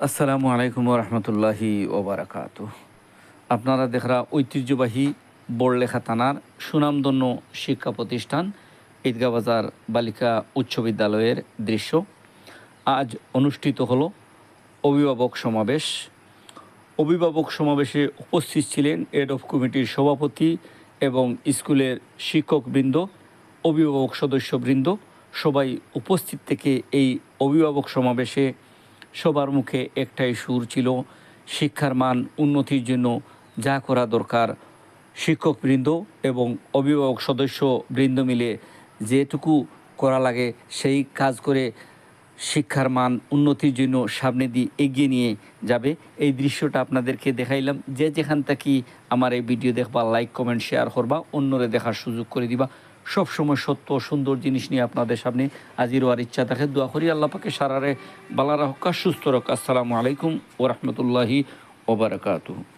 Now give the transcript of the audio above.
আসসালামু আলাইকুম রহমতুল্লাহি ওবরাকাতু। আপনারা দেখরা ঐতিহ্যবাহী বড়লেখা থানার সুনামধন্য শিক্ষা প্রতিষ্ঠান ঈদগাহ বাজার বালিকা উচ্চ বিদ্যালয়ের দৃশ্য। আজ অনুষ্ঠিত হলো অভিভাবক সমাবেশ। অভিভাবক সমাবেশে উপস্থিত ছিলেন হেড অফ কমিটির সভাপতি এবং স্কুলের শিক্ষকবৃন্দ, অভিভাবক সদস্যবৃন্দ সবাই উপস্থিত থেকে এই অভিভাবক সমাবেশে সবার মুখে একটাই সুর ছিল, শিক্ষার মান উন্নতির জন্য যা করা দরকার শিক্ষকবৃন্দ এবং অভিভাবক সদস্যবৃন্দ মিলে যেটুকু করা লাগে সেই কাজ করে শিক্ষার মান উন্নতির জন্য সামনে দিয়ে এগিয়ে নিয়ে যাবে। এই দৃশ্যটা আপনাদেরকে দেখাইলাম। যে যেখান থেকে আমার এই ভিডিও দেখবা লাইক কমেন্ট শেয়ার করবা, অন্যরে দেখার সুযোগ করে দিবা। সবসময় সত্য সুন্দর জিনিস নিয়ে আপনাদের সামনে হাজির হওয়ার ইচ্ছা থাকে। দোয়া করি আল্লাহ পাকে সারারে বালা রাখা সুস্থ রাখা। আসসালামু আলাইকুম ওরহমতুল্লাহি ওবরাকাতুহু।